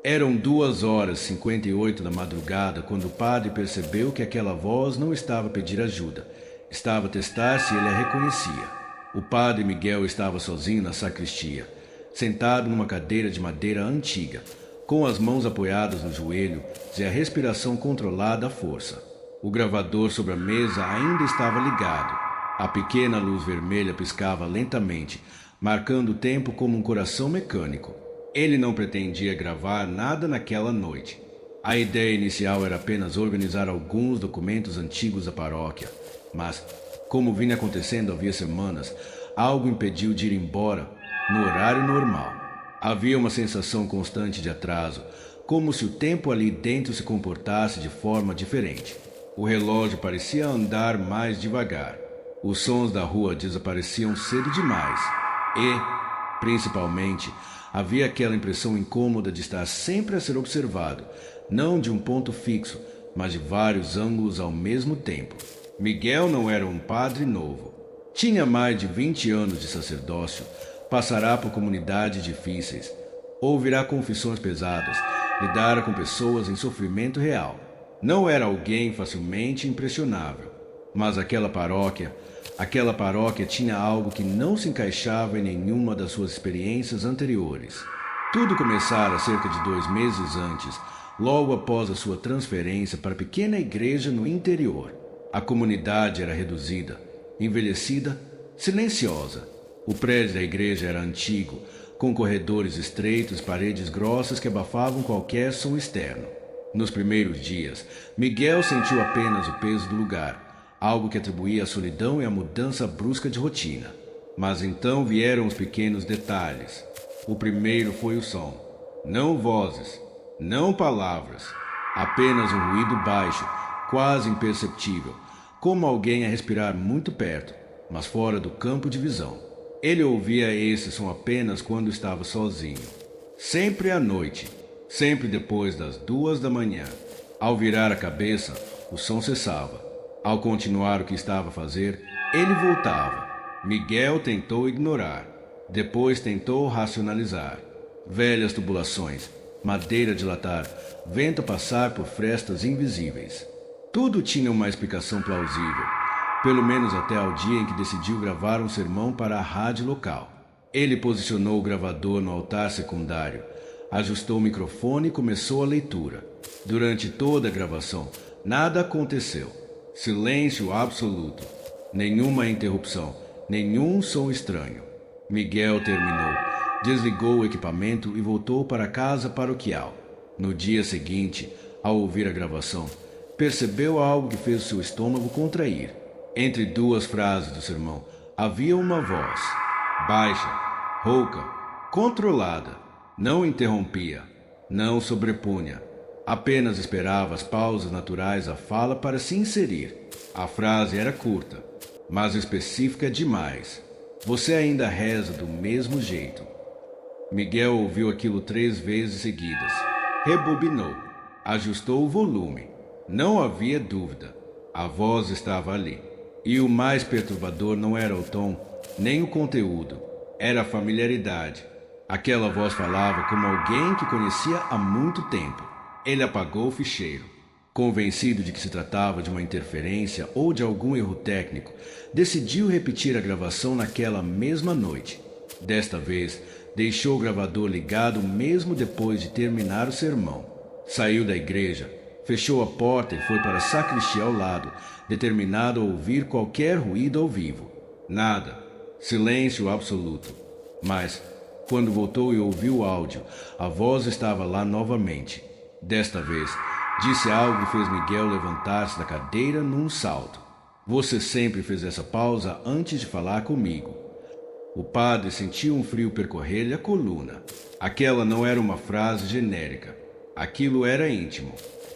Eram 2h58 da madrugada quando o padre percebeu que aquela voz não estava a pedir ajuda. Estava a testar se ele a reconhecia. O padre Miguel estava sozinho na sacristia, sentado numa cadeira de madeira antiga, com as mãos apoiadas no joelho e a respiração controlada à força. O gravador sobre a mesa ainda estava ligado. A pequena luz vermelha piscava lentamente, marcando o tempo como um coração mecânico. Ele não pretendia gravar nada naquela noite. A ideia inicial era apenas organizar alguns documentos antigos da paróquia, mas, como vinha acontecendo havia semanas, algo impediu de ir embora no horário normal. Havia uma sensação constante de atraso, como se o tempo ali dentro se comportasse de forma diferente. O relógio parecia andar mais devagar. Os sons da rua desapareciam cedo demais e, principalmente, havia aquela impressão incômoda de estar sempre a ser observado, não de um ponto fixo, mas de vários ângulos ao mesmo tempo. Miguel não era um padre novo. Tinha mais de 20 anos de sacerdócio, passará por comunidades difíceis, ouvirá confissões pesadas, lidara com pessoas em sofrimento real. Não era alguém facilmente impressionável, mas aquela paróquia tinha algo que não se encaixava em nenhuma das suas experiências anteriores. Tudo começara cerca de 2 meses antes, logo após a sua transferência para a pequena igreja no interior. A comunidade era reduzida, envelhecida, silenciosa. O prédio da igreja era antigo, com corredores estreitos e paredes grossas que abafavam qualquer som externo. Nos primeiros dias, Miguel sentiu apenas o peso do lugar, algo que atribuía à solidão e à mudança brusca de rotina. Mas então vieram os pequenos detalhes. O primeiro foi o som. Não vozes, não palavras, apenas um ruído baixo, quase imperceptível, como alguém a respirar muito perto, mas fora do campo de visão. Ele ouvia esse som apenas quando estava sozinho. Sempre à noite, sempre depois das 2 da manhã. Ao virar a cabeça, o som cessava. Ao continuar o que estava a fazer, ele voltava. Miguel tentou ignorar. Depois tentou racionalizar. Velhas tubulações, madeira dilatar, vento passar por frestas invisíveis. Tudo tinha uma explicação plausível, pelo menos até ao dia em que decidiu gravar um sermão para a rádio local. Ele posicionou o gravador no altar secundário, ajustou o microfone e começou a leitura. Durante toda a gravação, nada aconteceu. Silêncio absoluto. Nenhuma interrupção, nenhum som estranho. Miguel terminou, desligou o equipamento e voltou para a casa paroquial. No dia seguinte, ao ouvir a gravação, percebeu algo que fez o seu estômago contrair. Entre duas frases do sermão, havia uma voz, baixa, rouca, controlada. Não interrompia, não sobrepunha. Apenas esperava as pausas naturais à fala para se inserir. A frase era curta, mas específica demais. Você ainda reza do mesmo jeito. Miguel ouviu aquilo 3 vezes seguidas. Rebobinou. Ajustou o volume. Não havia dúvida. A voz estava ali. E o mais perturbador não era o tom, nem o conteúdo. Era a familiaridade. Aquela voz falava como alguém que conhecia há muito tempo. Ele apagou o ficheiro. Convencido de que se tratava de uma interferência ou de algum erro técnico, decidiu repetir a gravação naquela mesma noite. Desta vez, deixou o gravador ligado mesmo depois de terminar o sermão. Saiu da igreja, fechou a porta e foi para a sacristia ao lado, determinado a ouvir qualquer ruído ao vivo. Nada. Silêncio absoluto. Mas, quando voltou e ouviu o áudio, a voz estava lá novamente. Desta vez, disse algo que fez Miguel levantar-se da cadeira num salto. Você sempre fez essa pausa antes de falar comigo. O padre sentiu um frio percorrer-lhe a coluna. Aquela não era uma frase genérica. Aquilo era íntimo.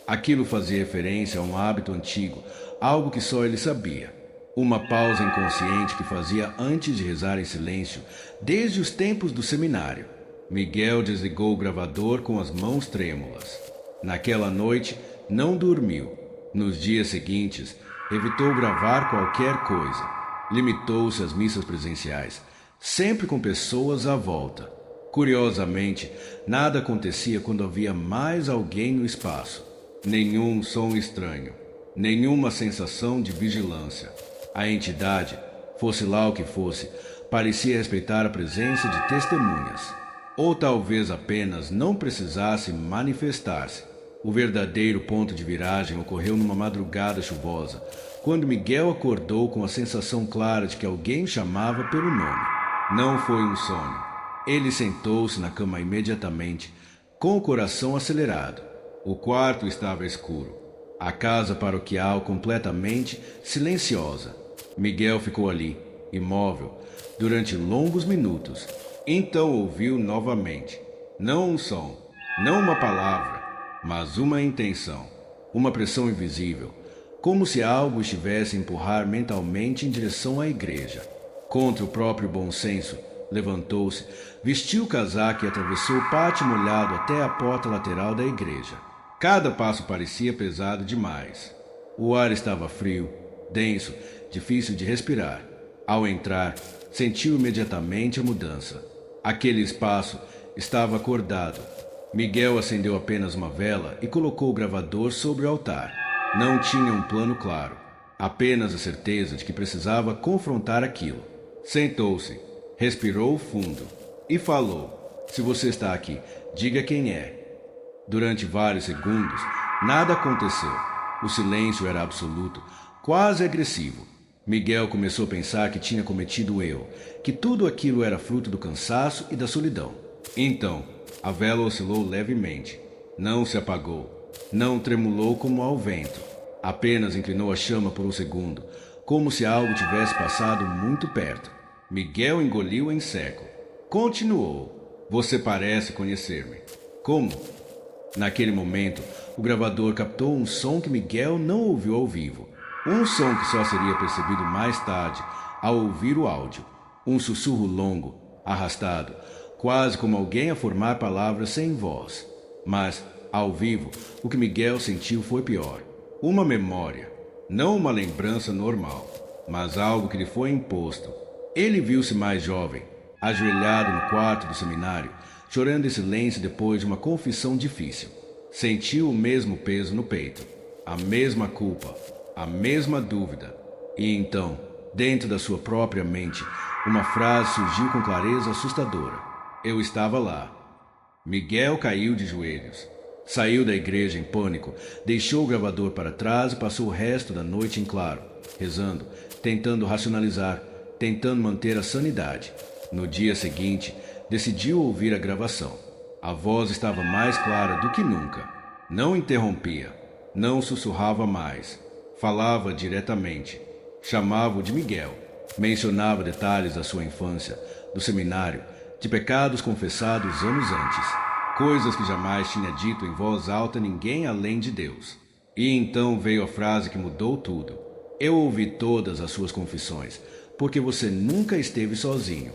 Aquilo fazia referência a um hábito antigo, algo que só ele sabia. Uma pausa inconsciente que fazia antes de rezar em silêncio, desde os tempos do seminário. Miguel desligou o gravador com as mãos trêmulas. Naquela noite, não dormiu. Nos dias seguintes, evitou gravar qualquer coisa. Limitou-se às missas presenciais, sempre com pessoas à volta. Curiosamente, nada acontecia quando havia mais alguém no espaço. Nenhum som estranho, nenhuma sensação de vigilância. A entidade, fosse lá o que fosse, parecia respeitar a presença de testemunhas. Ou talvez apenas não precisasse manifestar-se. O verdadeiro ponto de viragem ocorreu numa madrugada chuvosa, quando Miguel acordou com a sensação clara de que alguém chamava pelo nome. Não foi um sonho. Ele sentou-se na cama imediatamente, com o coração acelerado. O quarto estava escuro. A casa paroquial completamente silenciosa. Miguel ficou ali, imóvel, durante longos minutos. Então ouviu novamente. Não um som, não uma palavra, mas uma intenção. Uma pressão invisível, como se algo estivesse a empurrar mentalmente em direção à igreja. Contra o próprio bom senso, levantou-se, vestiu o casaco e atravessou o pátio molhado até a porta lateral da igreja. Cada passo parecia pesado demais. O ar estava frio, denso, difícil de respirar. Ao entrar, sentiu imediatamente a mudança. Aquele espaço estava acordado. Miguel acendeu apenas uma vela e colocou o gravador sobre o altar. Não tinha um plano claro, apenas a certeza de que precisava confrontar aquilo. Sentou-se, respirou fundo e falou: "Se você está aqui, diga quem é." Durante vários segundos, nada aconteceu. O silêncio era absoluto, quase agressivo. Miguel começou a pensar que tinha cometido um erro, que tudo aquilo era fruto do cansaço e da solidão. Então, a vela oscilou levemente. Não se apagou. Não tremulou como ao vento. Apenas inclinou a chama por um segundo, como se algo tivesse passado muito perto. Miguel engoliu em seco. Continuou: "Você parece conhecer-me." "Como?" Naquele momento, o gravador captou um som que Miguel não ouviu ao vivo. Um som que só seria percebido mais tarde, ao ouvir o áudio. Um sussurro longo, arrastado, quase como alguém a formar palavras sem voz. Mas, ao vivo, o que Miguel sentiu foi pior. Uma memória. Não uma lembrança normal, mas algo que lhe foi imposto. Ele viu-se mais jovem, ajoelhado no quarto do seminário, chorando em silêncio depois de uma confissão difícil. Sentiu o mesmo peso no peito, a mesma culpa, a mesma dúvida. E então, dentro da sua própria mente, uma frase surgiu com clareza assustadora. Eu estava lá. Miguel caiu de joelhos. Saiu da igreja em pânico, deixou o gravador para trás e passou o resto da noite em claro, rezando, tentando racionalizar, tentando manter a sanidade. No dia seguinte, decidiu ouvir a gravação. A voz estava mais clara do que nunca. Não interrompia, não sussurrava mais. Falava diretamente. Chamava-o de Miguel. Mencionava detalhes da sua infância, do seminário, de pecados confessados anos antes. Coisas que jamais tinha dito em voz alta a ninguém além de Deus. E então veio a frase que mudou tudo. Eu ouvi todas as suas confissões, porque você nunca esteve sozinho.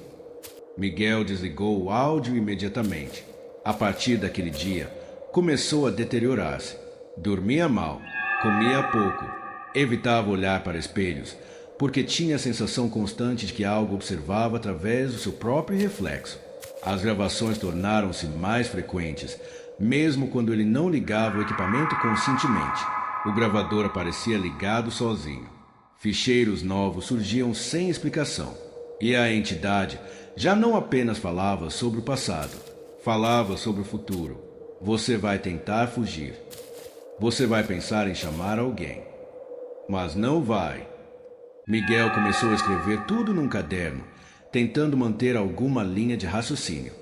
Miguel desligou o áudio imediatamente. A partir daquele dia, começou a deteriorar-se. Dormia mal, comia pouco, evitava olhar para espelhos, porque tinha a sensação constante de que algo observava através do seu próprio reflexo. As gravações tornaram-se mais frequentes, mesmo quando ele não ligava o equipamento conscientemente. O gravador aparecia ligado sozinho. Ficheiros novos surgiam sem explicação. E a entidade já não apenas falava sobre o passado, falava sobre o futuro. Você vai tentar fugir. Você vai pensar em chamar alguém. Mas não vai. Miguel começou a escrever tudo num caderno, tentando manter alguma linha de raciocínio.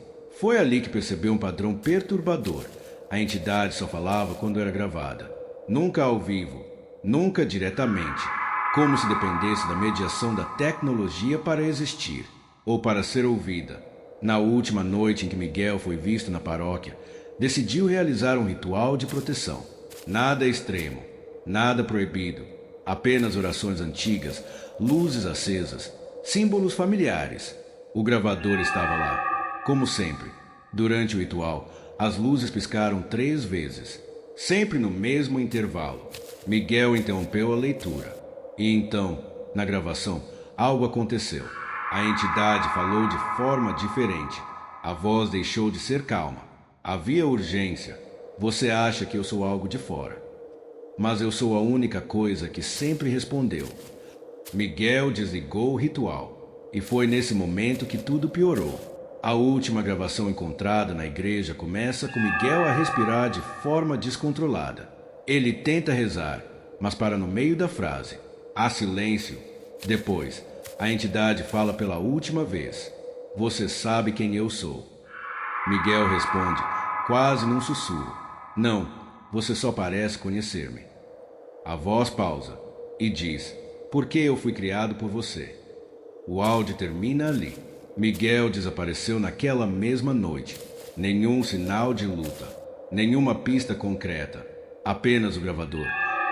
Foi ali que percebeu um padrão perturbador. A entidade só falava quando era gravada. Nunca ao vivo, nunca diretamente, como se dependesse da mediação da tecnologia para existir, ou para ser ouvida. Na última noite em que Miguel foi visto na paróquia, decidiu realizar um ritual de proteção. Nada extremo, nada proibido, apenas orações antigas, luzes acesas, símbolos familiares. O gravador estava lá, como sempre. Durante o ritual, as luzes piscaram 3 vezes, sempre no mesmo intervalo. Miguel interrompeu a leitura. E então, na gravação, algo aconteceu. A entidade falou de forma diferente. A voz deixou de ser calma. Havia urgência. Você acha que eu sou algo de fora. Mas eu sou a única coisa que sempre respondeu. Miguel desligou o ritual. E foi nesse momento que tudo piorou. A última gravação encontrada na igreja começa com Miguel a respirar de forma descontrolada. Ele tenta rezar, mas para no meio da frase. Há silêncio. Depois, a entidade fala pela última vez. Você sabe quem eu sou. Miguel responde, quase num sussurro. Não, você só parece conhecer-me. A voz pausa e diz, porque eu fui criado por você. O áudio termina ali. Miguel desapareceu naquela mesma noite. Nenhum sinal de luta, nenhuma pista concreta. Apenas o gravador,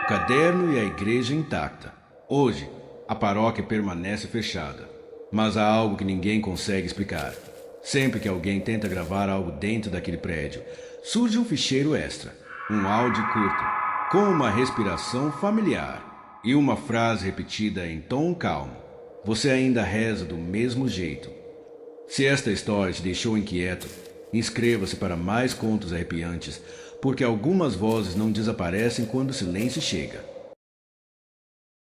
o caderno e a igreja intacta. Hoje, a paróquia permanece fechada. Mas há algo que ninguém consegue explicar. Sempre que alguém tenta gravar algo dentro daquele prédio, surge um ficheiro extra, um áudio curto, com uma respiração familiar e uma frase repetida em tom calmo. Você ainda reza do mesmo jeito. Se esta história te deixou inquieto, inscreva-se para mais contos arrepiantes, porque algumas vozes não desaparecem quando o silêncio chega.